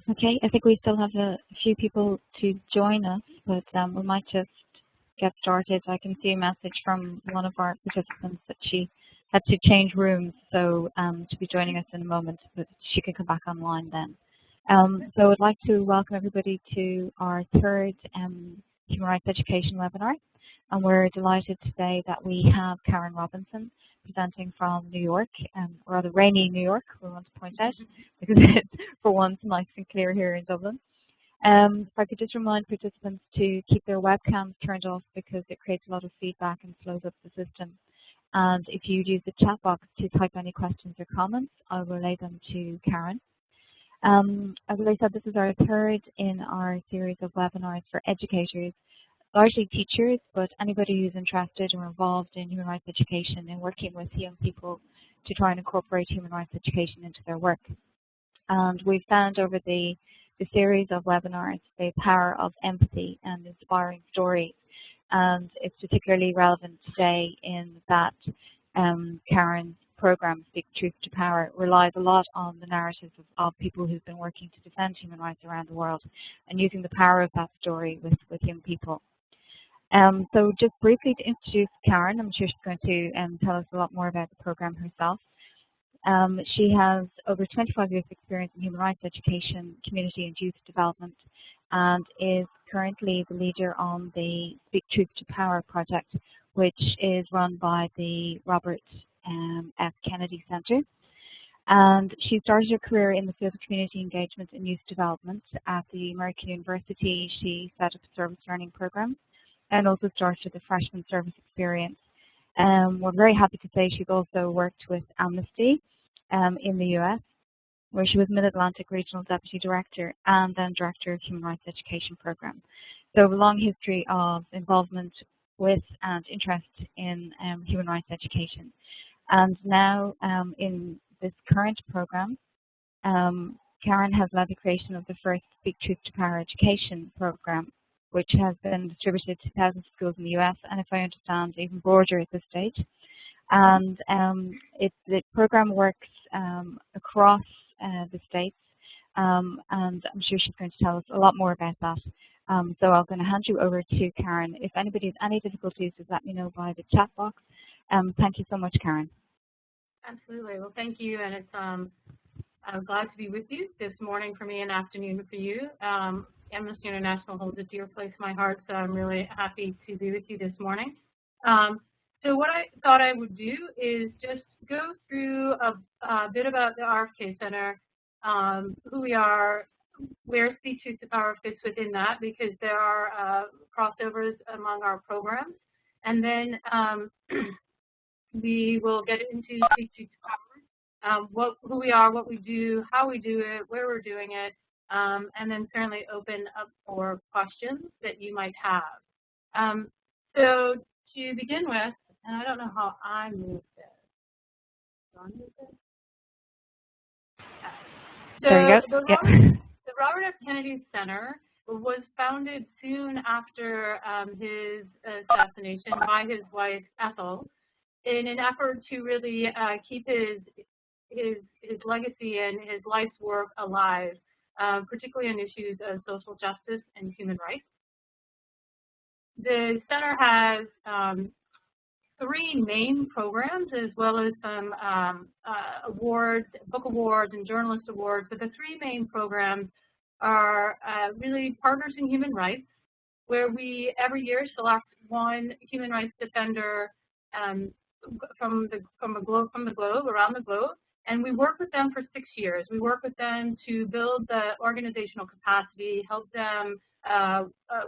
Okay, I think we still have a few people to join us, but we might just get started. I can see a message from one of our participants that she had to change rooms, so to be joining us in a moment, but she can come back online then. So I'd like to welcome everybody to our third Human Rights Education webinar, and we're delighted today that we have Karen Robinson presenting from New York, or rather rainy New York, we want to point out, because it's for once nice and clear here in Dublin. If I could just remind participants to keep their webcams turned off because it creates a lot of feedback and slows up the system. And if you use the chat box to type any questions or comments, I will relay them to Karen. As I said, this is our third in our series of webinars for educators, largely teachers, but anybody who's interested or involved in human rights education and working with young people to try and incorporate human rights education into their work. And we've found over the series of webinars the power of empathy and inspiring stories. And it's particularly relevant today in that Karen's program, Speak Truth to Power, relies a lot on the narratives of people who've been working to defend human rights around the world and using the power of that story with young people. So just briefly to introduce Karen, I'm sure she's going to tell us a lot more about the program herself. She has over 25 years of experience in human rights education, community and youth development, and is currently the leader on the Speak Truth to Power project, which is run by the Robert F. Kennedy Center. And she started her career in the field of community engagement and youth development at the American University. She set up service learning programs and also started the freshman service experience. We're very happy to say she's also worked with Amnesty in the US, where she was Mid-Atlantic Regional Deputy Director and then Director of Human Rights Education Program. So a long history of involvement with and interest in human rights education. And now in this current program, Karen has led the creation of the first Speak Truth to Power education program, which has been distributed to thousands of schools in the US, and if I understand, even broader at this stage. And the program works across the states, and I'm sure she's going to tell us a lot more about that. So I'm going to hand you over to Karen. If anybody has any difficulties, just let me know by the chat box. Thank you so much, Karen. Absolutely. Well, thank you, and it's I'm glad to be with you this morning for me and afternoon for you. Amnesty International holds a dear place in my heart, so I'm really happy to be with you this morning. So what I thought I would do is just go through a bit about the RFK Center, who we are, where Speak Truth to Power fits within that, because there are crossovers among our programs. And then we will get into Speak Truth to Power, who we are, what we do, how we do it, where we're doing it, and then certainly open up for questions that you might have. So to begin with, and I don't know how I move this. Do I move this? So there you go. The Robert F. Kennedy Center was founded soon after his assassination by his wife Ethel, in an effort to really keep his legacy and his life's work alive, particularly on issues of social justice and human rights. The center has 3 main programs, as well as some awards, book awards and journalist awards. But the 3 main programs are really Partners in Human Rights, where we every year select one human rights defender from the globe, around the globe, and we work with them for 6 years. We work with them to build the organizational capacity, help them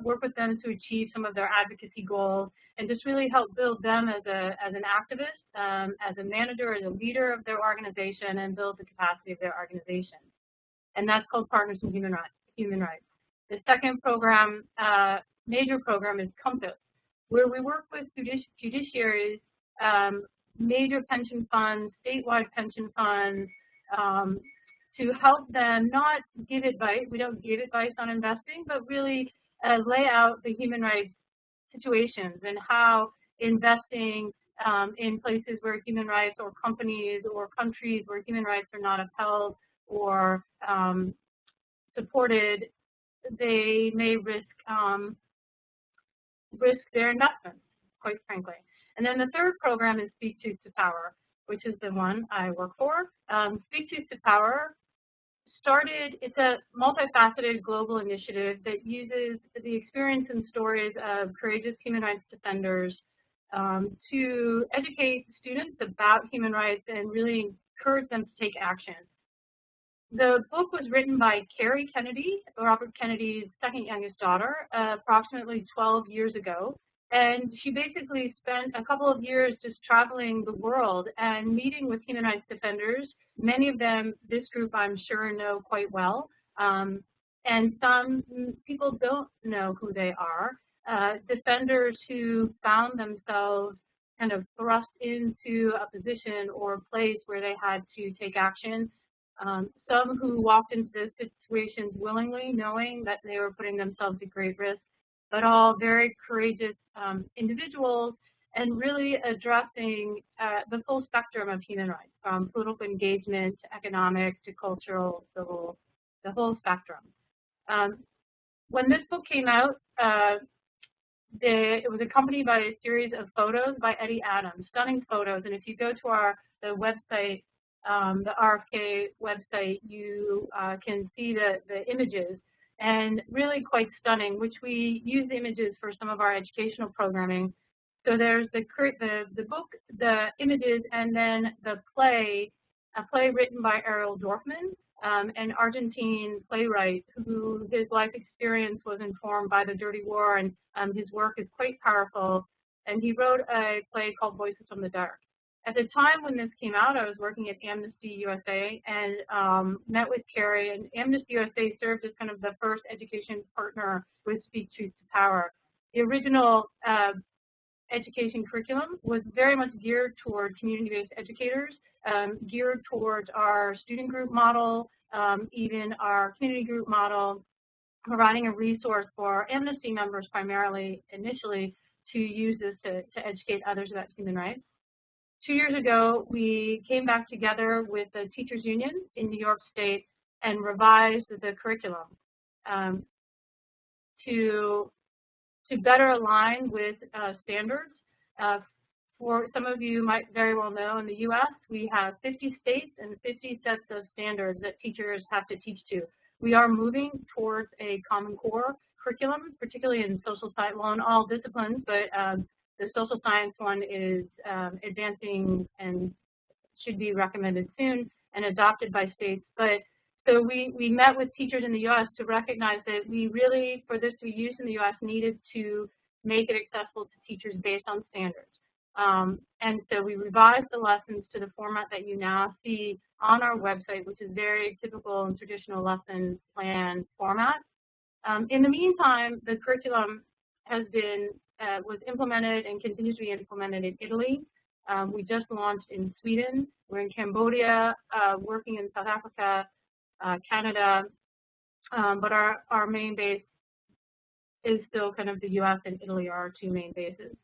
work with them to achieve some of their advocacy goals, and just really help build them as an activist, as a manager, as a leader of their organization, and build the capacity of their organization. And that's called Partners in Human Rights. The second program, major program, is Compass, where we work with judiciaries, major pension funds, statewide pension funds, to help them not give advice. We don't give advice on investing, but really lay out the human rights situations and how investing in places where human rights, or companies or countries where human rights are not upheld, or supported, they may risk their investments, quite frankly. And then the third program is Speak Truth to Power, which is the one I work for. Speak Truth to Power it's a multifaceted global initiative that uses the experience and stories of courageous human rights defenders to educate students about human rights and really encourage them to take action. The book was written by Kerry Kennedy, Robert Kennedy's second youngest daughter, approximately 12 years ago. And she basically spent a couple of years just traveling the world and meeting with human rights defenders. Many of them, this group I'm sure know quite well. And some people don't know who they are. Defenders who found themselves kind of thrust into a position or place where they had to take action. Some who walked into those situations willingly, knowing that they were putting themselves at great risk, but all very courageous individuals, and really addressing the full spectrum of human rights, from political engagement to economic to cultural, civil, the whole spectrum. When this book came out, it was accompanied by a series of photos by Eddie Adams, stunning photos. And if you go to the website, the RFK website, you can see the images, and really quite stunning, which we use images for some of our educational programming. So there's the book, the images, and then the play, a play written by Ariel Dorfman, an Argentine playwright who his life experience was informed by the Dirty War, and his work is quite powerful. And he wrote a play called Voices from the Dark. At the time when this came out, I was working at Amnesty USA and met with Kerry, and Amnesty USA served as kind of the first education partner with Speak Truth to Power. The original education curriculum was very much geared toward community-based educators, geared towards our student group model, even our community group model, providing a resource for Amnesty members primarily, initially, to use this to educate others about human rights. 2 years ago, we came back together with the Teachers Union in New York State and revised the curriculum to better align with standards. For some of you might very well know, in the U.S., we have 50 states and 50 sets of standards that teachers have to teach to. We are moving towards a Common Core curriculum, particularly in social science, well, in all disciplines, but the social science one is advancing and should be recommended soon and adopted by states. But so we met with teachers in the U.S. to recognize that we really, for this to be used in the U.S., needed to make it accessible to teachers based on standards. And so we revised the lessons to the format that you now see on our website, which is very typical and traditional lesson plan format. In the meantime, the curriculum has been was implemented and continues to be implemented in Italy. We just launched in Sweden. We're in Cambodia, working in South Africa, Canada, but our main base is still kind of the U.S. and Italy are our two main bases.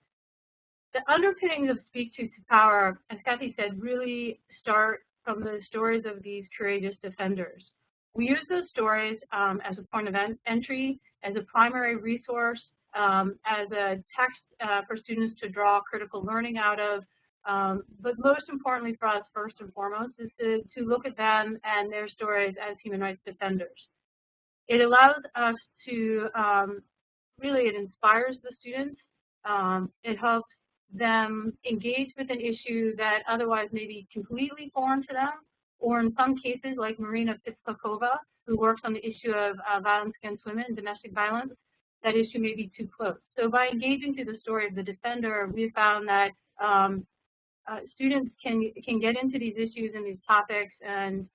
The underpinnings of Speak Truth to Power, as Kathy said, really start from the stories of these courageous defenders. We use those stories as a point of entry, as a primary resource, as a text for students to draw critical learning out of. But most importantly for us, first and foremost, is to look at them and their stories as human rights defenders. It allows us to, really, it inspires the students. It helps them engage with an issue that otherwise may be completely foreign to them, or in some cases, like Marina Pitskakova, who works on the issue of violence against women, domestic violence, that issue may be too close. So by engaging through the story of the defender, we found that students can get into these issues and these topics and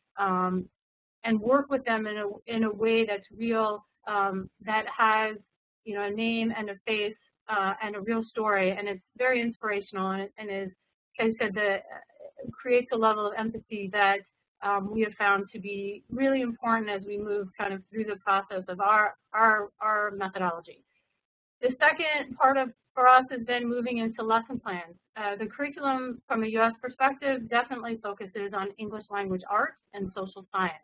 work with them in a way that's real, that has, you know, a name and a face and a real story, and it's very inspirational, and is, as I said, creates a level of empathy that we have found to be really important as we move kind of through the process of our methodology. The second part for us has been moving into lesson plans. The curriculum from a U.S. perspective definitely focuses on English language arts and social science.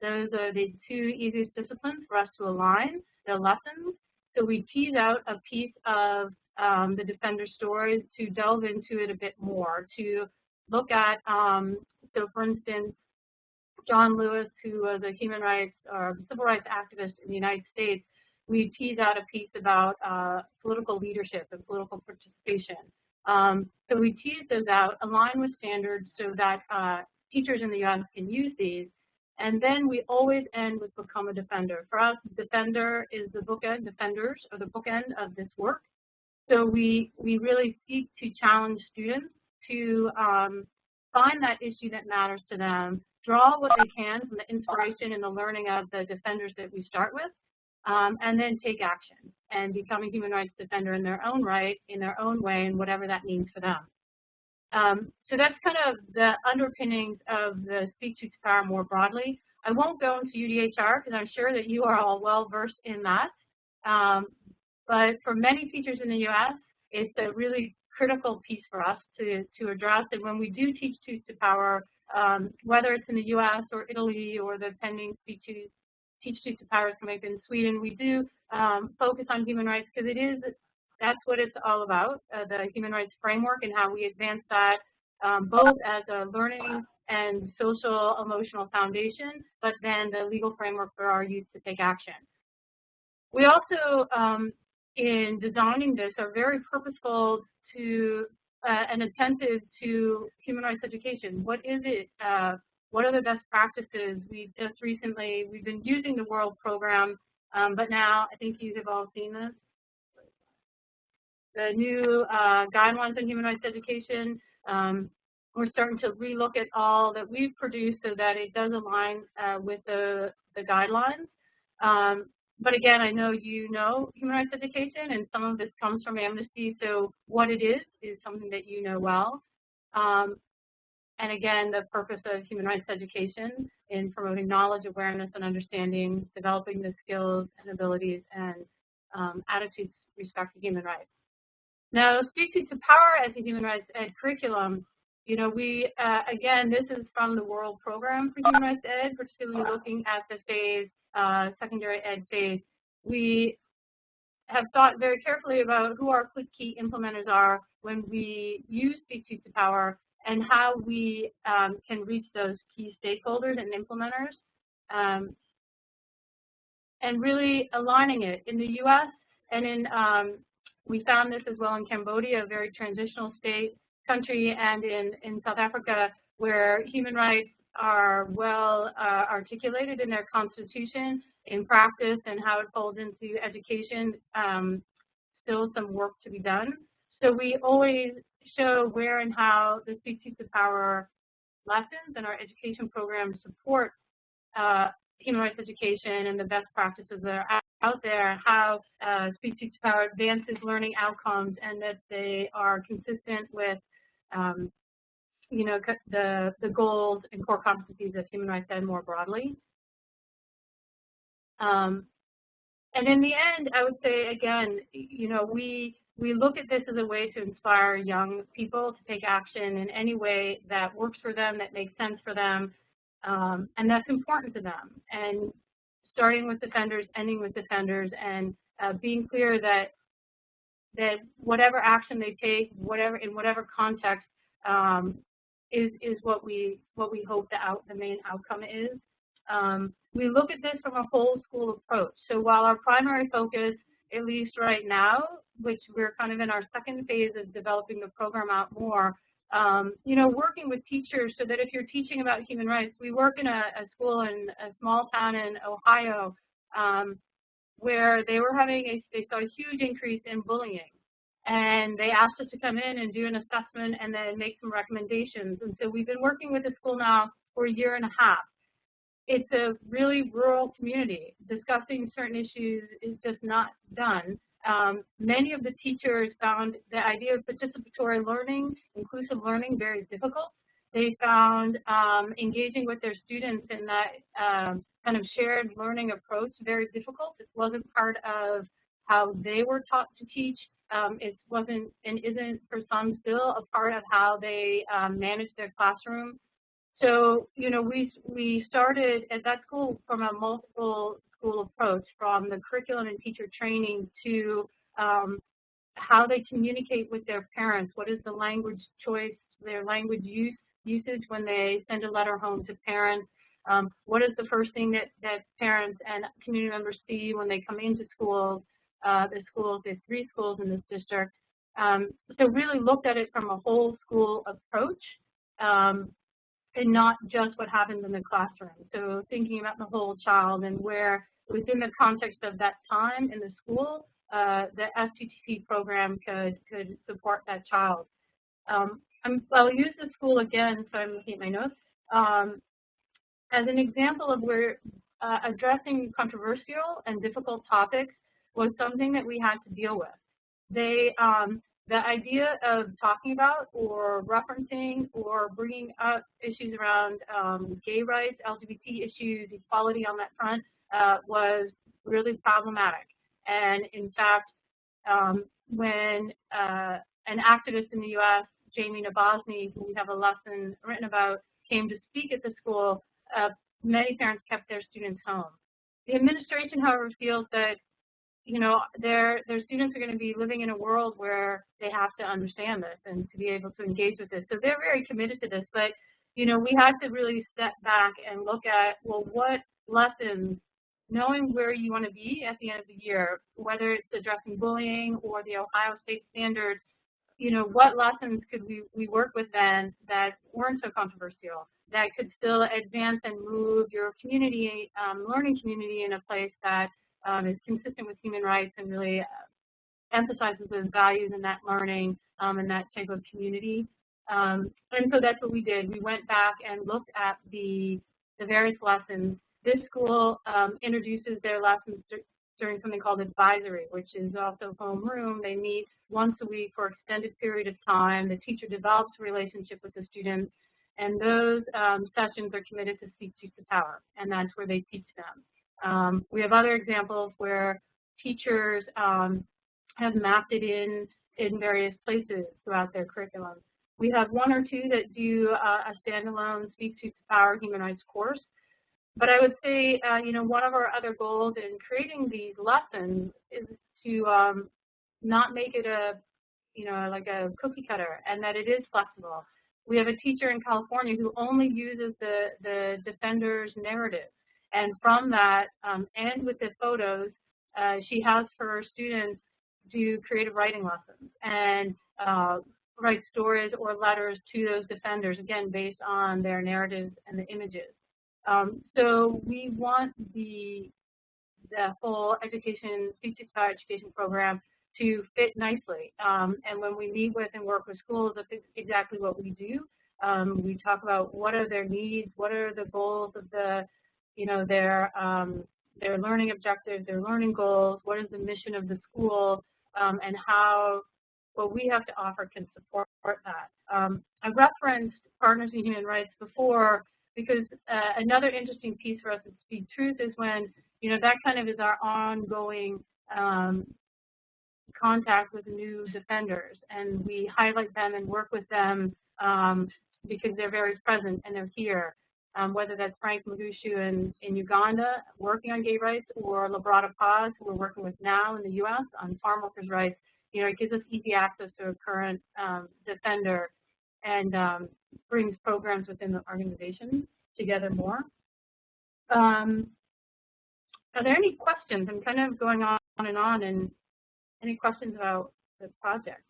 Those are the two easiest disciplines for us to align the lessons. So we tease out a piece of the defender stories to delve into it a bit more, to look at, so for instance, John Lewis, who was a human rights or civil rights activist in the United States, we tease out a piece about political leadership and political participation. So we tease those out, align with standards so that teachers in the U.S. can use these. And then we always end with become a defender. For us, defender is the bookend, defenders are the bookend of this work. So we really seek to challenge students to find that issue that matters to them, draw what they can from the inspiration and the learning of the defenders that we start with, and then take action and become a human rights defender in their own right, in their own way, and whatever that means for them. So that's kind of the underpinnings of the Speak Truth to Power more broadly. I won't go into UDHR because I'm sure that you are all well versed in that. But for many teachers in the U.S., it's a really critical piece for us to address. And when we do teach Truth to Power, whether it's in the U.S. or Italy or the pending Teach Truth to Power coming up in Sweden, we do focus on human rights because that's what it's all about, the human rights framework and how we advance that both as a learning and social emotional foundation, but then the legal framework for our youth to take action. We also, in designing this, are very purposeful to and attentive to human rights education. What is it? What are the best practices? We've been using the World Program, but now I think you have all seen this. The new guidelines on human rights education, we're starting to relook at all that we've produced so that it does align with the guidelines. But again, I know you know human rights education, and some of this comes from Amnesty, so what it is something that you know well. And again, the purpose of human rights education in promoting knowledge, awareness, and understanding, developing the skills and abilities and attitudes with respect to human rights. Now, Speak Truth to Power as a human rights ed curriculum, you know, we, again, this is from the World Program for Human Rights Ed, particularly looking at the phase, secondary ed phase. We have thought very carefully about who our key implementers are when we use Speak Truth to Power and how we can reach those key stakeholders and implementers, and really aligning it. In the U.S. and in, we found this as well in Cambodia, a very transitional country, and in South Africa, where human rights are well articulated in their constitution, in practice, and how it folds into education, still some work to be done. So we always show where and how the Speak Truth to Power lessons and our education programs support human rights education and the best practices that are out there, how Speak Truth to Power advances learning outcomes, and that they are consistent with you know, the goals and core competencies of human rights ed more broadly. And in the end, I would say, again, you know, we look at this as a way to inspire young people to take action in any way that works for them, that makes sense for them, and that's important to them. And starting with defenders, ending with defenders, and being clear that whatever action they take, in whatever context, is what we hope the main outcome is. We look at this from a whole school approach. So while our primary focus, at least right now, which we're kind of in our second phase of developing the program out more, you know, working with teachers so that if you're teaching about human rights, we work in a school in a small town in Ohio where they saw a huge increase in bullying. And they asked us to come in and do an assessment and then make some recommendations. And so we've been working with the school now for a year and a half. It's a really rural community. Discussing certain issues is just not done. Many of the teachers found the idea of participatory learning, inclusive learning, very difficult. They found engaging with their students in that kind of shared learning approach very difficult. It wasn't part of how they were taught to teach. It wasn't and isn't for some still a part of how they manage their classroom. So, we started at that school from a multiple school approach, from the curriculum and teacher training to how they communicate with their parents. What is the language choice, their language usage when they send a letter home to parents? What is the first thing that parents and community members see when they come into schools? There's 3 schools in this district. So really looked at it from a whole school approach, and not just what happens in the classroom. So thinking about the whole child and where within the context of that time in the school, the STTP program could support that child. I'll use the school again, so I'm looking at my notes, as an example of where addressing controversial and difficult topics was something that we had to deal with. The idea of talking about or referencing or bringing up issues around gay rights, LGBT issues, equality on that front was really problematic. And in fact, when an activist in the US, Jamie Nabozny, who we have a lesson written about, came to speak at the school, many parents kept their students home. The administration, however, feels that their students are going to be living in a world where they have to understand this and to be able to engage with this. So they're very committed to this, but we had to really step back and look at, well, what lessons, knowing where you want to be at the end of the year, whether it's addressing bullying or the Ohio State standards, what lessons could we work with then that weren't so controversial, that could still advance and move your community, learning community in a place that is consistent with human rights and really emphasizes those values and that learning and that type of community. And so that's what we did. We went back and looked at the various lessons. This school introduces their lessons during something called advisory, which is also homeroom. They meet once a week for an extended period of time. The teacher develops a relationship with the students, and those sessions are committed to speak truth to power, and that's where they teach them. We have other examples where teachers have mapped it in various places throughout their curriculum. We have 1 or 2 that do a standalone Speak Truth to Power human rights course. But I would say, one of our other goals in creating these lessons is to not make it like a cookie cutter, and that it is flexible. We have a teacher in California who only uses the defender's narrative. And from that, and with the photos, she has her students do creative writing lessons and write stories or letters to those defenders, again, based on their narratives and the images. So we want the whole education, Speak Truth to Power education program to fit nicely. And when we meet with and work with schools, that's exactly what we do. We talk about what are their needs, what are the goals of their learning objectives, their learning goals, what is the mission of the school, and how what we have to offer can support that. I referenced Partners in Human Rights before because another interesting piece for us at Speak Truth is when, that kind of is our ongoing contact with new defenders, and we highlight them and work with them because they're very present and they're here. Whether that's Frank Magushu in Uganda working on gay rights, or Labrada Paz, who we're working with now in the U.S. on farm workers' rights, it gives us easy access to a current defender and brings programs within the organization together more. Are there any questions? I'm kind of going on, and any questions about the project?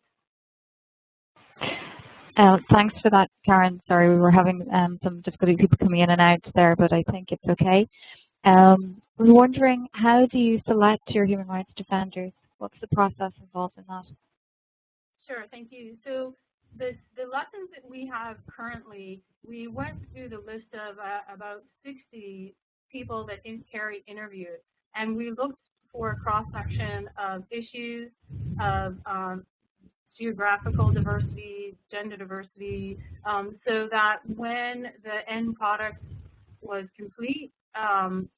Thanks for that, Karen. Sorry, we were having some difficulty, people coming in and out there, but I think it's okay. We're wondering, how do you select your human rights defenders? What's the process involved in that? Sure, thank you. So the lessons that we have currently, we went through the list of about 60 people that Kerry interviewed, and we looked for a cross-section of issues of geographical diversity, gender diversity, so that when the end product was complete,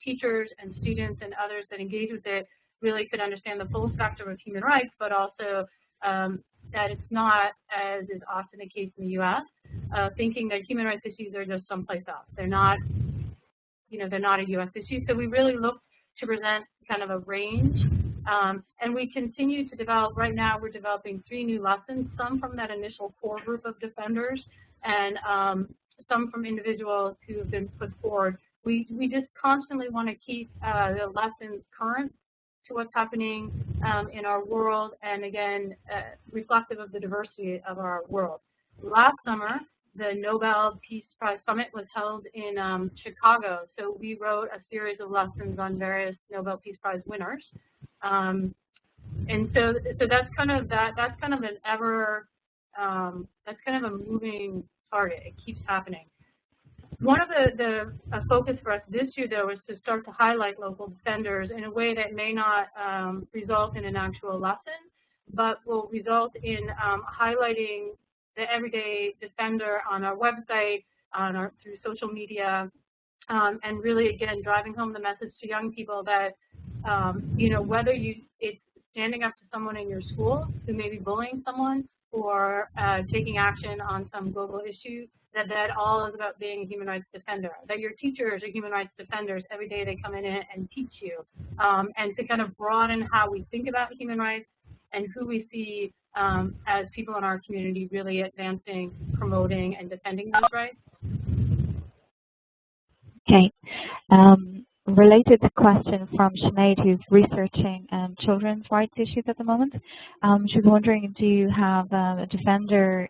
teachers and students and others that engage with it really could understand the full spectrum of human rights, but also that it's not, as is often the case in the U.S., thinking that human rights issues are just someplace else. They're not, they're not a U.S. issue. So we really look to present kind of a range. And we continue to develop. Right now, we're developing 3 new lessons, some from that initial core group of defenders, and some from individuals who have been put forward. We just constantly want to keep the lessons current to what's happening in our world, and again, reflective of the diversity of our world. Last summer, the Nobel Peace Prize Summit was held in Chicago, so we wrote a series of lessons on various Nobel Peace Prize winners. And so that's kind of that's kind of an that's kind of a moving target. It keeps happening. One of the focus for us this year, though, is to start to highlight local defenders in a way that may not result in an actual lesson, but will result in highlighting the everyday defender on our website, through social media, and really, again, driving home the message to young people that, whether it's standing up to someone in your school who may be bullying someone, or taking action on some global issue, that all is about being a human rights defender, that your teachers are human rights defenders. Every day they come in and teach you, and to kind of broaden how we think about human rights and who we see as people in our community really advancing, promoting, and defending those rights. Okay. Related question from Sinead, who's researching children's rights issues at the moment. She's wondering, do you have a defender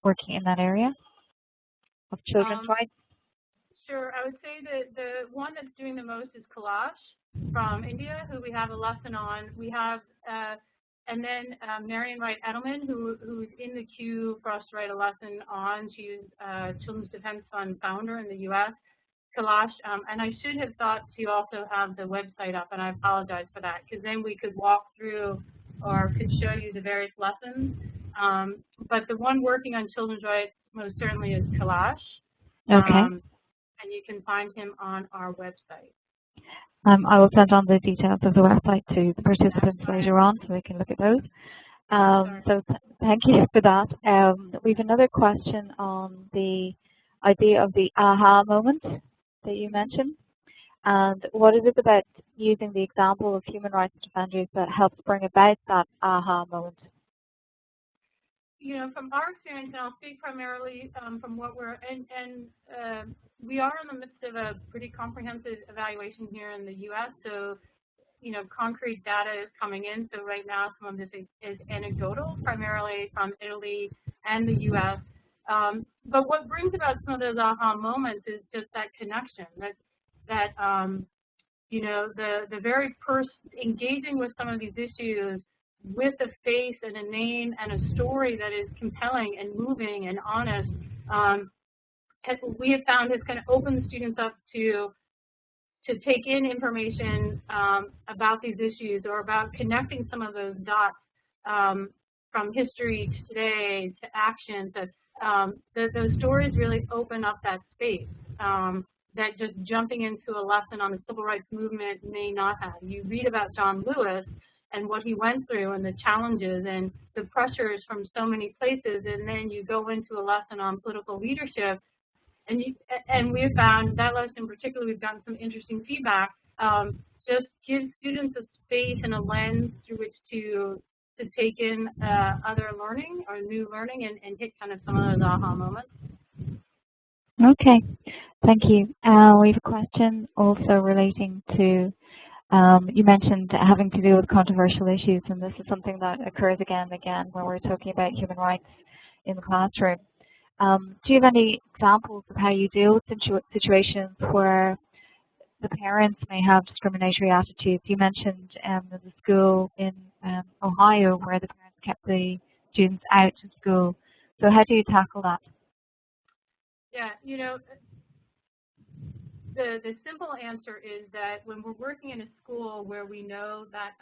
working in that area of children's rights? Sure. I would say that the one that's doing the most is Kailash from India, who we have a lesson on. We have, and then Marian Wright Edelman, who's in the queue for us to write a lesson on. She's Children's Defense Fund founder in the U.S. Kailash, and I should have thought to also have the website up, and I apologize for that, because then we could walk through or could show you the various lessons. But the one working on children's rights most certainly is Kailash. Okay. And you can find him on our website. I will send on the details of the website to the participants later on so they can look at those. Thank you for that. We have another question on the idea of the aha moment that you mentioned. And what is it about using the example of human rights defenders that helps bring about that aha moment? From our experience, and I'll speak primarily from what we are in the midst of a pretty comprehensive evaluation here in the U.S. So, concrete data is coming in. So right now, some of this is anecdotal, primarily from Italy and the U.S. But what brings about some of those aha moments is just that connection, the very person engaging with some of these issues with a face and a name and a story that is compelling and moving and honest, we have found has kind of opened students up to take in information about these issues, or about connecting some of those dots from history to today to action. Those stories really open up that space that just jumping into a lesson on the civil rights movement may not have. You read about John Lewis and what he went through and the challenges and the pressures from so many places, and then you go into a lesson on political leadership, and we have found that lesson in particular, we've gotten some interesting feedback, just gives students a space and a lens through which to take in other learning or new learning and hit kind of some of those aha moments. Okay, thank you. We have a question also relating to, you mentioned having to deal with controversial issues, and this is something that occurs again and again when we're talking about human rights in the classroom. Do you have any examples of how you deal with situations where the parents may have discriminatory attitudes? You mentioned the school in Ohio where the parents kept the students out of school. So how do you tackle that? Yeah, the simple answer is that when we're working in a school where we know that,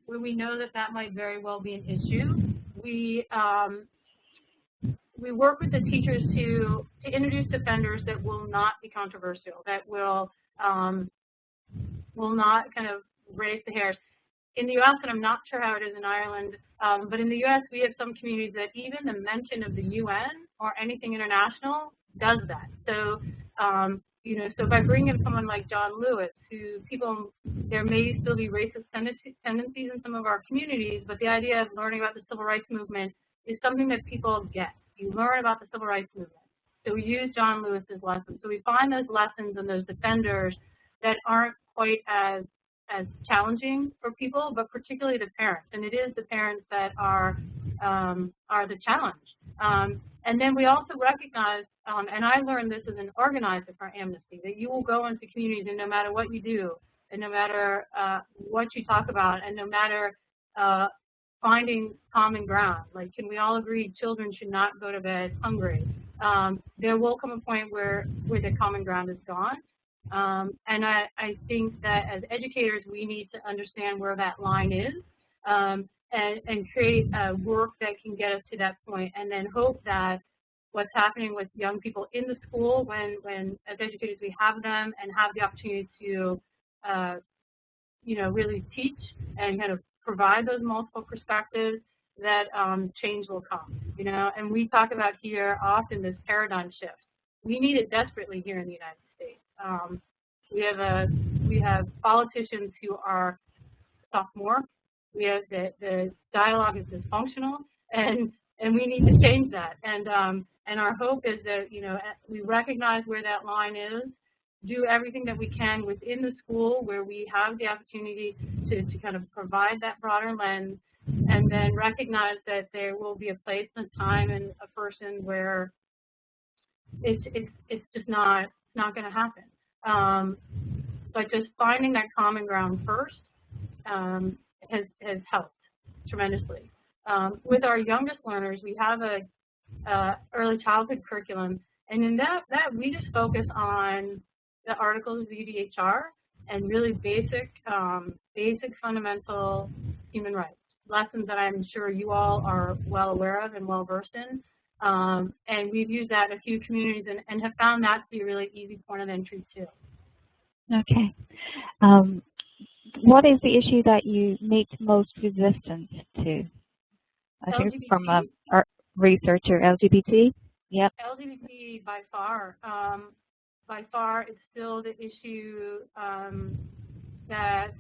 where we know that might very well be an issue, we work with the teachers to introduce defenders that will not be controversial, that will not kind of raise the hairs. in the U.S., and I'm not sure how it is in Ireland, but in the U.S. we have some communities that even the mention of the UN or anything international does that. So, so by bringing in someone like John Lewis, who there may still be racist tendencies in some of our communities, but the idea of learning about the civil rights movement is something that people get. You learn about the civil rights movement. So we use John Lewis's lessons. So we find those lessons and those defenders that aren't quite as challenging for people, but particularly the parents. And it is the parents that are the challenge. And then we also recognize, and I learned this as an organizer for Amnesty, that you will go into communities and no matter what you do, and no matter what you talk about, and no matter finding common ground, like can we all agree children should not go to bed hungry, there will come a point where the common ground is gone. And I think that as educators, we need to understand where that line is and create work that can get us to that point, and then hope that what's happening with young people in the school, when as educators we have them and have the opportunity to, really teach and kind of provide those multiple perspectives, that change will come. And we talk about here often this paradigm shift. We need it desperately here in the United States. We have politicians who are sophomore. We have the dialogue is dysfunctional, and we need to change that. And our hope is that we recognize where that line is, do everything that we can within the school where we have the opportunity to kind of provide that broader lens, and then recognize that there will be a place and a time and a person where it's just not going to happen. But just finding that common ground first has helped tremendously. With our youngest learners, we have a early childhood curriculum, and in that we just focus on the articles of the UDHR and really basic fundamental human rights lessons that I'm sure you all are well aware of and well versed in. And we've used that in a few communities and have found that to be a really easy point of entry too. Okay. What is the issue that you meet most resistance to? I think LGBT. From a researcher, LGBT? Yep. LGBT by far. By far, it's still the issue that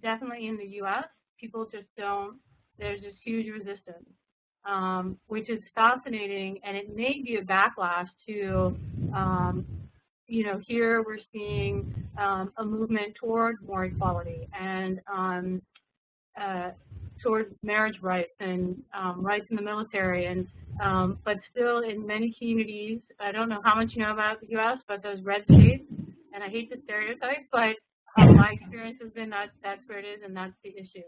definitely in the U.S., people just don't, there's just huge resistance, which is fascinating, and it may be a backlash to, here we're seeing a movement toward more equality and towards marriage rights and rights in the military, and but still in many communities, I don't know how much you know about the U.S., but those red states, and I hate to stereotype, but my experience has been that that's where it is, and that's the issue.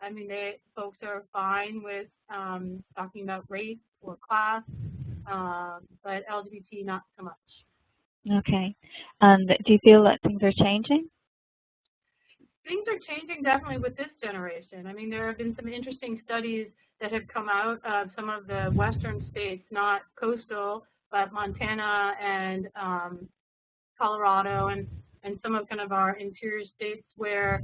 I mean, folks are fine with talking about race or class, but LGBT not so much. Okay. And do you feel that things are changing? Things are changing definitely with this generation. I mean, there have been some interesting studies that have come out of some of the western states, not coastal, but Montana and Colorado and some of kind of our interior states where,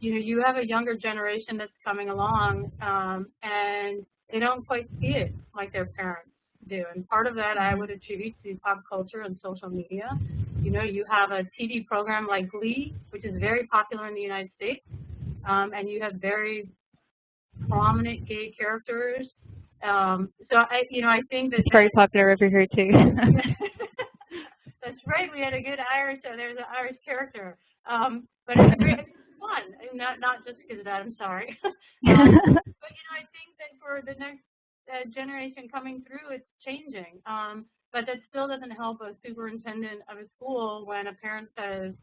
you have a younger generation that's coming along and they don't quite see it like their parents do. And part of that I would attribute to pop culture and social media. You have a TV program like Glee, which is very popular in the United States, and you have very prominent gay characters. So I think that it's very popular over here too. That's right. We had a good Irish. There's an Irish character, but it's fun. Not just because of that. I'm sorry. But I think that for the next generation coming through, it's changing. But that still doesn't help a superintendent of a school when a parent says,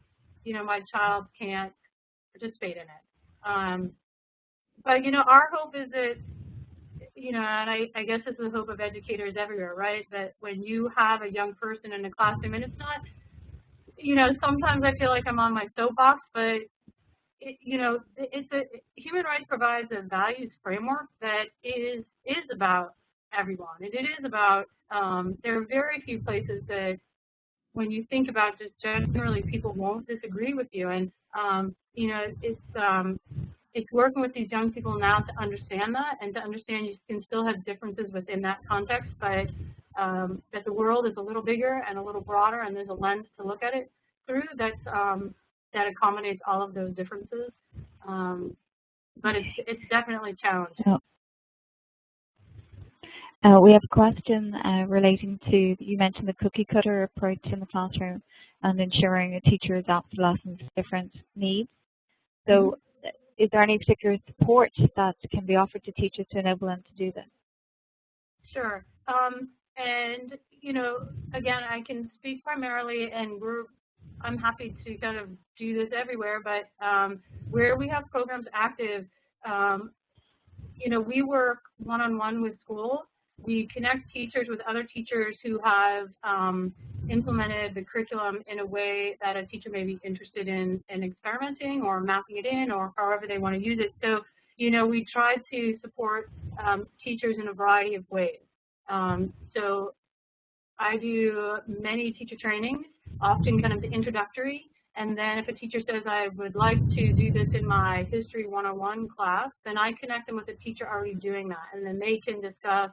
my child can't participate in it. But our hope is that, and I guess this is the hope of educators everywhere, right? That when you have a young person in a classroom, and it's not, sometimes I feel like I'm on my soapbox, but human rights provides a values framework that is about everyone. And it is about, there are very few places that when you think about just generally people won't disagree with you. And, it's working with these young people now to understand that, and to understand you can still have differences within that context, but that the world is a little bigger and a little broader, and there's a lens to look at it through that accommodates all of those differences. But it's definitely challenging. Oh. We have a question relating to, you mentioned the cookie cutter approach in the classroom and ensuring a teacher adapts to lessons with different needs. So is there any particular support that can be offered to teachers to enable them to do this? Sure. And, you know, again, I can speak primarily, and I'm happy to kind of do this everywhere, but where we have programs active, you know, we work one-on-one with schools. We connect teachers with other teachers who have implemented the curriculum in a way that a teacher may be interested in experimenting or mapping it in, or however they want to use it. So, you know, we try to support teachers in a variety of ways. So I do many teacher trainings, often kind of the introductory, and then if a teacher says I would like to do this in my History 101 class, then I connect them with a teacher already doing that, and then they can discuss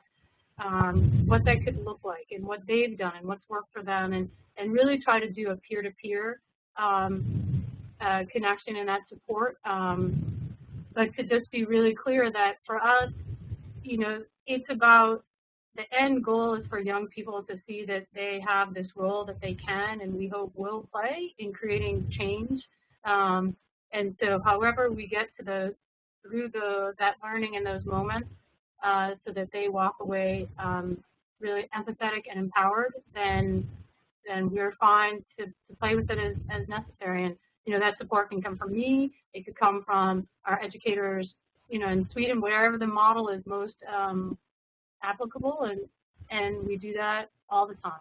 what that could look like and what they've done and what's worked for them, and really try to do a peer-to-peer connection and that support. But to just be really clear that for us, you know, it's about the end goal is for young people to see that they have this role that they can and we hope will play in creating change. And so however we get to through that learning in those moments, so that they walk away really empathetic and empowered, then we're fine to play with it as necessary. And you know, that support can come from me. It could come from our educators, you know, in Sweden, wherever the model is most applicable, and we do that all the time.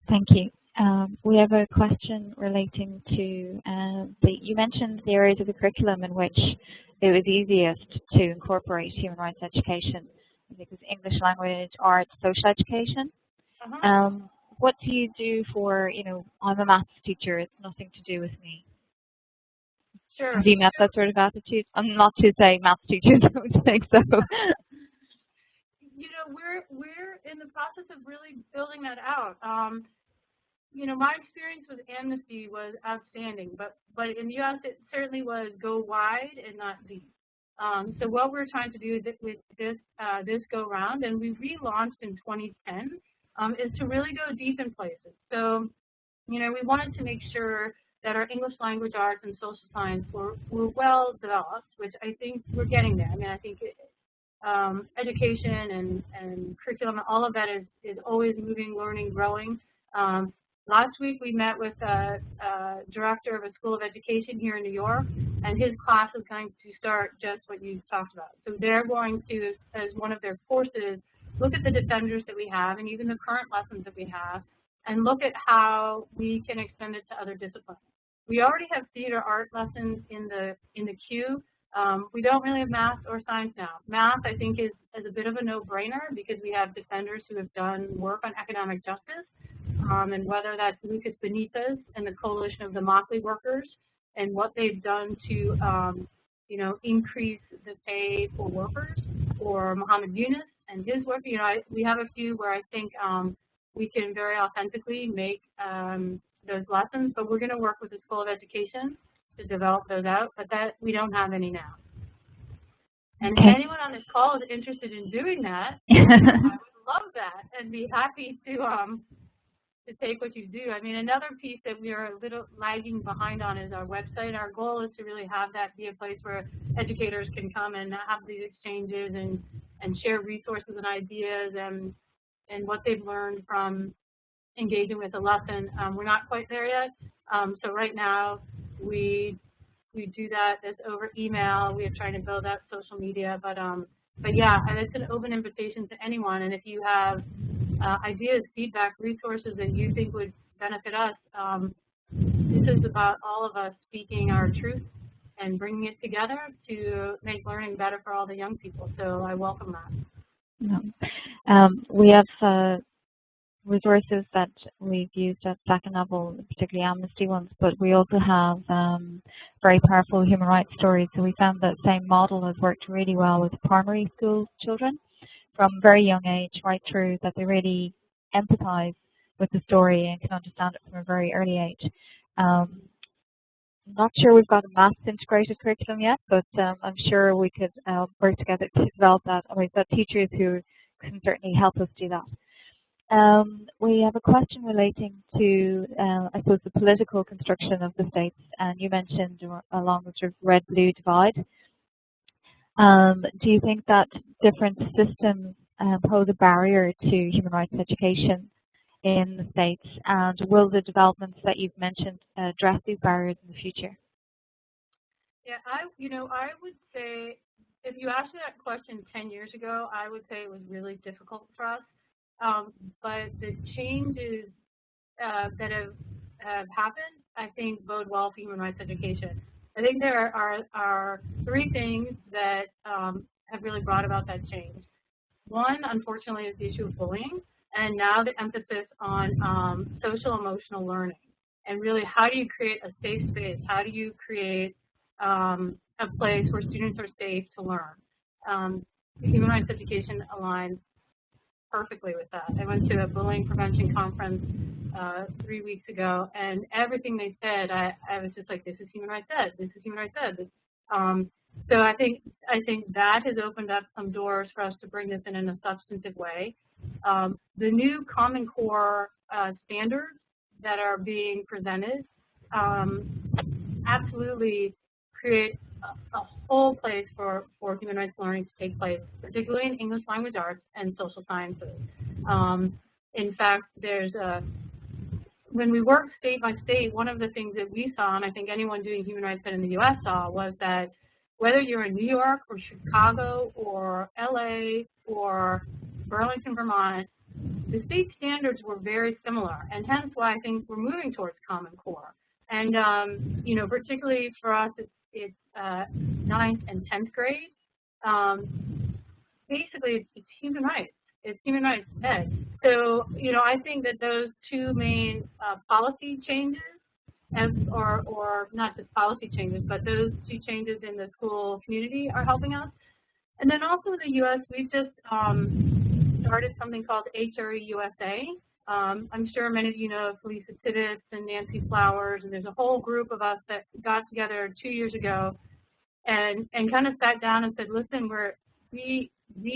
Thank you. We have a question relating to you mentioned the areas of the curriculum in which it was easiest to incorporate human rights education. I think it was English language, art, social education. What do you do for, you know, I'm a maths teacher, it's nothing to do with me? Sure. Have you met that sort of attitude? I'm not to say maths teachers don't think so. You know, we're in the process of really building that out. You know, my experience with Amnesty was outstanding, but in the U.S. it certainly was go wide and not deep. So what we're trying to do with this go round, and we relaunched in 2010, is to really go deep in places. So, you know, we wanted to make sure that our English language arts and social science were well developed, which I think we're getting there. I mean, I think education and curriculum, all of that is always moving, learning, growing. Last week we met with a director of a school of education here in New York, and his class is going to start just what you talked about. So they're going to, as one of their courses, look at the defenders that we have and even the current lessons that we have, and look at how we can extend it to other disciplines. We already have theater art lessons in the queue. We don't really have math or science now. Math, I think, is a bit of a no-brainer because we have defenders who have done work on economic justice, and whether that's Lucas Benitez and the Coalition of the Mockley Workers and what they've done to, you know, increase the pay for workers, or Muhammad Yunus and his work. You know, we have a few where I think we can very authentically make those lessons, but we're going to work with the School of Education to develop those out, but that we don't have any now. And if anyone on this call is interested in doing that, I would love that and be happy to take what you do. I mean, another piece that we are a little lagging behind on is our website. Our goal is to really have that be a place where educators can come and have these exchanges and share resources and ideas and what they've learned from engaging with a lesson. We're not quite there yet. So right now we do that. It's over email. We are trying to build out social media, but yeah, and it's an open invitation to anyone. And if you have ideas, feedback, resources that you think would benefit us, this is about all of us speaking our truth and bringing it together to make learning better for all the young people. So I welcome that. We have resources that we've used at second level, particularly amnesty ones, but we also have very powerful human rights stories. So we found that same model has worked really well with primary school children from very young age right through, that they really empathize with the story and can understand it from a very early age. Not sure we've got a maths integrated curriculum yet, but I'm sure we could work together to develop that. And we've got teachers who can certainly help us do that. We have a question relating to, I suppose, the political construction of the states, and you mentioned along the sort of red-blue divide. Do you think that different systems pose a barrier to human rights education in the states, and will the developments that you've mentioned address these barriers in the future? Yeah, I would say, if you asked me that question 10 years ago, I would say it was really difficult for us. But the changes that have happened, I think, bode well for human rights education. I think there are three things that have really brought about that change. One, unfortunately, is the issue of bullying, and now the emphasis on social emotional learning. And really, how do you create a safe space? How do you create a place where students are safe to learn? Human rights education aligns perfectly with that. I went to a bullying prevention conference 3 weeks ago, and everything they said, I was just like, this is human rights ed, this is human rights ed. So I think that has opened up some doors for us to bring this in a substantive way. The new Common Core standards that are being presented absolutely create a whole place for human rights learning to take place, particularly in English language arts and social sciences. In fact, when we worked state by state, one of the things that we saw, and I think anyone doing human rights ed in the U.S. saw, was that whether you're in New York or Chicago or LA or Burlington, Vermont, the state standards were very similar, and hence why I think we're moving towards Common Core. And particularly for us, it's 9th and 10th grade. Basically, it's human rights. It's human rights ed. So I think that those two main policy changes, or not just policy changes, but those two changes in the school community are helping us. And then also in the U.S., we've just started something called HRE USA. I'm sure many of you know Lisa Tibbetts and Nancy Flowers, and there's a whole group of us that got together 2 years ago and kind of sat down and said, listen, we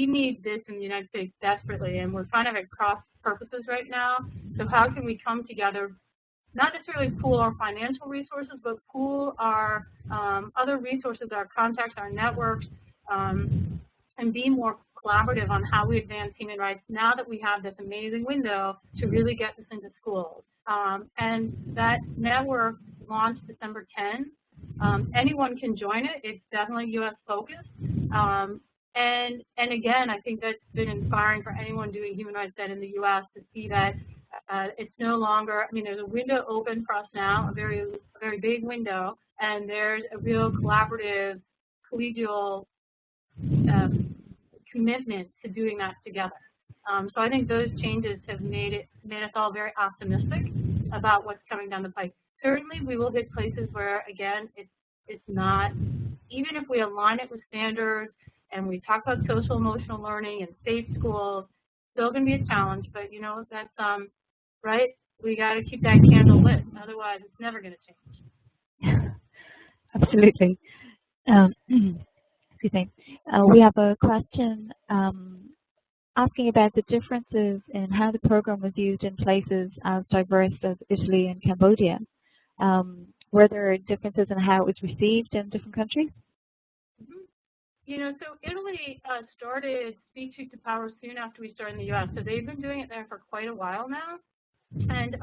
need this in the United States desperately, and we're kind of at cross purposes right now. So how can we come together, not necessarily pool our financial resources, but pool our other resources, our contacts, our networks, and be more collaborative on how we advance human rights now that we have this amazing window to really get this into schools. And that network launched December 10. Anyone can join it. It's definitely U.S. focused. And again, I think that's been inspiring for anyone doing human rights ed in the U.S. to see that it's no longer, there's a window open for us now, a very big window, and there's a real collaborative, collegial commitment to doing that together. So I think those changes have made us all very optimistic about what's coming down the pike. Certainly, we will hit places where, again, it's not, even if we align it with standards and we talk about social emotional learning and safe schools, still going to be a challenge. But that's right. We got to keep that candle lit. Otherwise, it's never going to change. Absolutely. Excuse me. We have a question asking about the differences in how the program was used in places as diverse as Italy and Cambodia. Were there differences in how it was received in different countries? So Italy started Speak Truth to Power soon after we started in the U.S. So they've been doing it there for quite a while now, and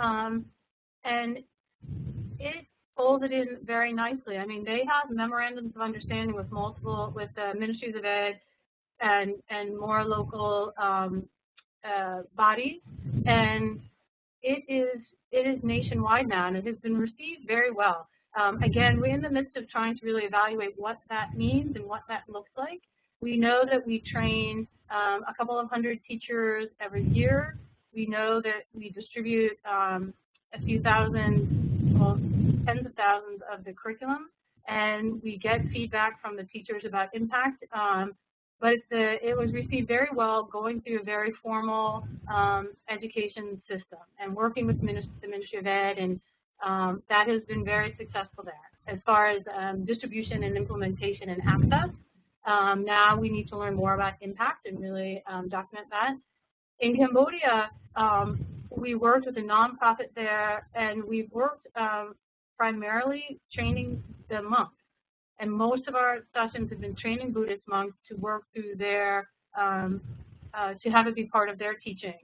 it folded in very nicely. They have memorandums of understanding with the ministries of ed and more local bodies, and it is nationwide now, and it has been received very well. Again, we're in the midst of trying to really evaluate what that means and what that looks like. We know that we train a couple of hundred teachers every year. We know that we distribute a few thousand, well, tens of thousands of the curriculum, and we get feedback from the teachers about impact. But it was received very well, going through a very formal education system and working with the Ministry of Ed, and that has been very successful there. As far as distribution and implementation and access, now we need to learn more about impact and really document that. In Cambodia, we worked with a nonprofit there, and we've worked primarily training the monks. And most of our sessions have been training Buddhist monks to work through their, to have it be part of their teaching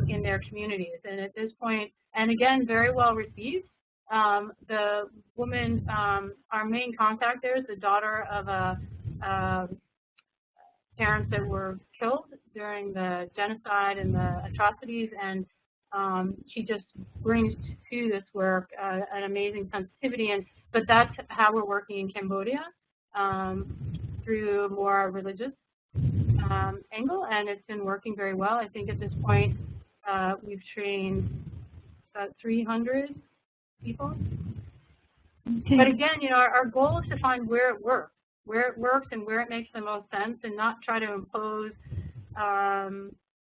in their communities. And at this point, and again, very well received. The woman, our main contact there is the daughter of parents that were killed during the genocide and the atrocities, and she just brings to this work an amazing sensitivity. But that's how we're working in Cambodia, through more religious angle, and it's been working very well. I think at this point we've trained about 300 people. Okay. But again, you know, our goal is to find where it works and where it makes the most sense, and not try to impose,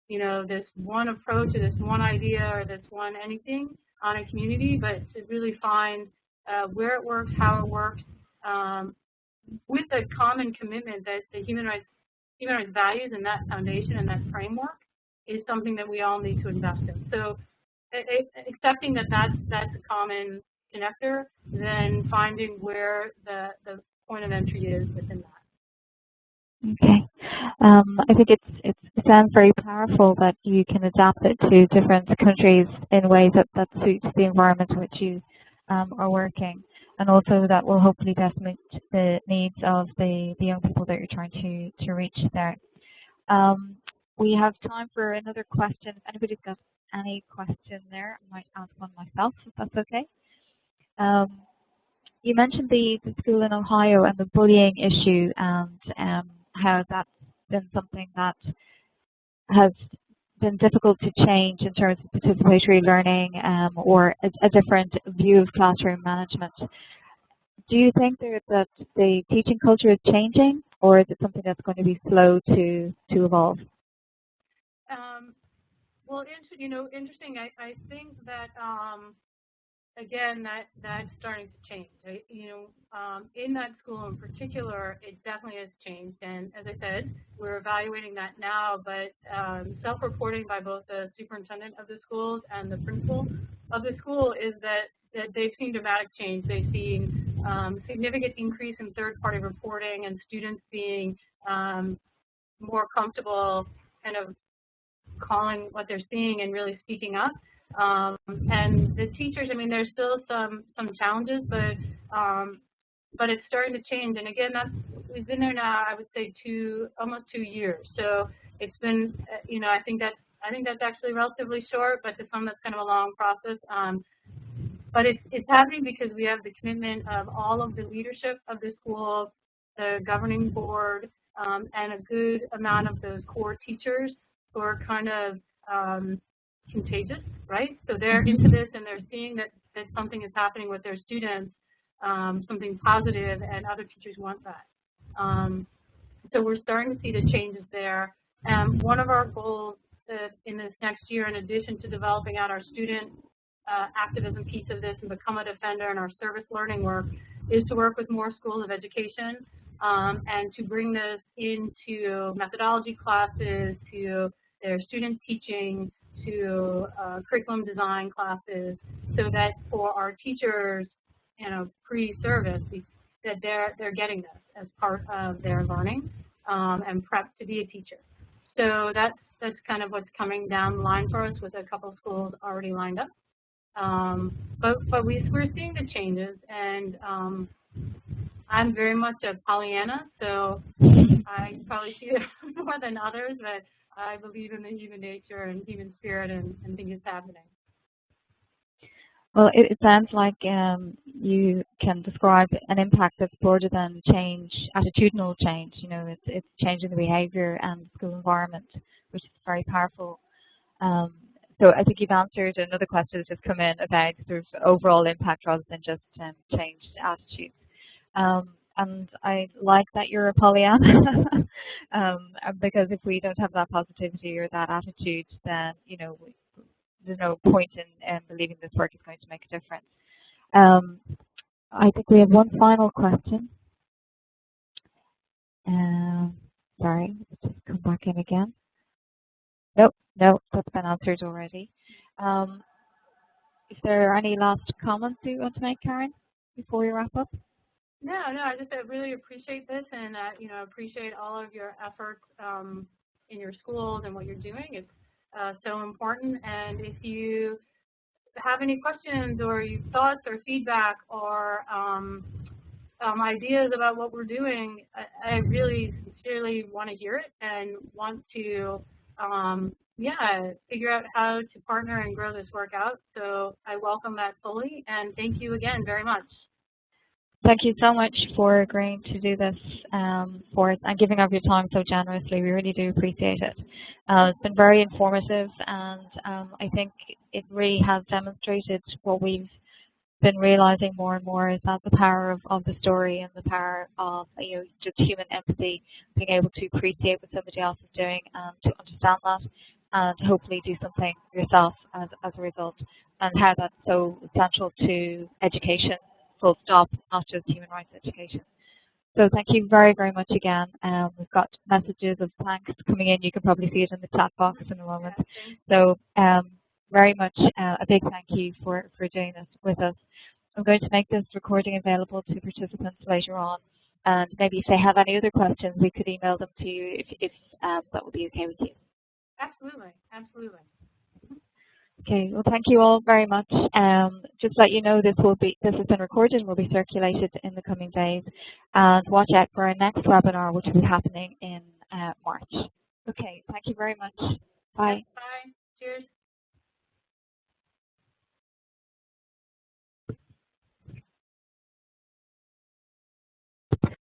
you know, this one approach or this one idea or this one anything on a community, but to really find where it works, how it works, with a common commitment that the human rights values and that foundation and that framework is something that we all need to invest in. So accepting that that's a common connector, then finding where the point of entry is within that. Okay. I think it sounds very powerful that you can adapt it to different countries in ways that suits the environment in which you are working, and also that will hopefully best meet the needs of the young people that you're trying to reach there. We have time for another question. If anybody's got any question there, I might ask one myself, if that's okay. You mentioned the school in Ohio and the bullying issue, and how that's been something that has been difficult to change in terms of participatory learning, or a different view of classroom management. Do you think that the teaching culture is changing, or is it something that's going to be slow to evolve? Well, you know, interesting. I think that again, that's starting to change. You know, in that school in particular, it definitely has changed. And as I said, we're evaluating that now. But self-reporting by both the superintendent of the schools and the principal of the school is that they've seen dramatic change. They've seen significant increase in third-party reporting and students being more comfortable kind of calling what they're seeing and really speaking up. And the teachers, I mean, there's still some challenges, but it's starting to change. And again, we've been there now, I would say almost 2 years. So it's been, you know, I think that's actually relatively short, but to some that's kind of a long process. But it's happening because we have the commitment of all of the leadership of the school, the governing board, and a good amount of those core teachers who are kind of contagious, right? So they're into this and they're seeing that something is happening with their students, something positive, and other teachers want that. So we're starting to see the changes there. One of our goals in this next year, in addition to developing out our student activism piece of this and become a defender and our service learning work, is to work with more schools of education and to bring this into methodology classes, to their student teaching, to curriculum design classes, so that for our teachers, you know, pre-service, that they're getting this as part of their learning and prep to be a teacher. So that's kind of what's coming down the line for us, with a couple of schools already lined up. But we're seeing the changes, and I'm very much a Pollyanna, so I probably see it more than others, but I believe in the human nature and human spirit, and think it's happening. Well, it sounds like you can describe an impact that's broader than change, attitudinal change. You know, it's changing the behavior and school environment, which is very powerful. So I think you've answered another question that's just come in about sort of overall impact rather than just changed attitudes. And I like that you're a Pollyanna, because if we don't have that positivity or that attitude, then there's no point in believing this work is going to make a difference. I think we have one final question. Sorry, let's just come back in again. Nope, that's been answered already. Is there any last comments you want to make, Karen, before we wrap up? No, I really appreciate this, and appreciate all of your efforts in your schools and what you're doing. It's so important. And if you have any questions or thoughts or feedback or ideas about what we're doing, I really sincerely want to hear it and want to figure out how to partner and grow this work out. So I welcome that fully, and thank you again very much. Thank you so much for agreeing to do this for us and giving up your time so generously. We really do appreciate it. It's been very informative, and I think it really has demonstrated what we've been realizing more and more, is that the power of the story and the power of just human empathy, being able to appreciate what somebody else is doing and to understand that, and hopefully do something yourself as a result, and how that's so essential to education. Full stop, not just human rights education. So thank you very, very much again. We've got messages of thanks coming in. You can probably see it in the chat box in a moment. So very much a big thank you for doing this with us. I'm going to make this recording available to participants later on. And maybe if they have any other questions, we could email them to you if that would be okay with you. Absolutely, absolutely. Okay, well, thank you all very much. Just let you know, this has been recorded and will be circulated in the coming days. And watch out for our next webinar, which will be happening in March. Okay, thank you very much. Bye.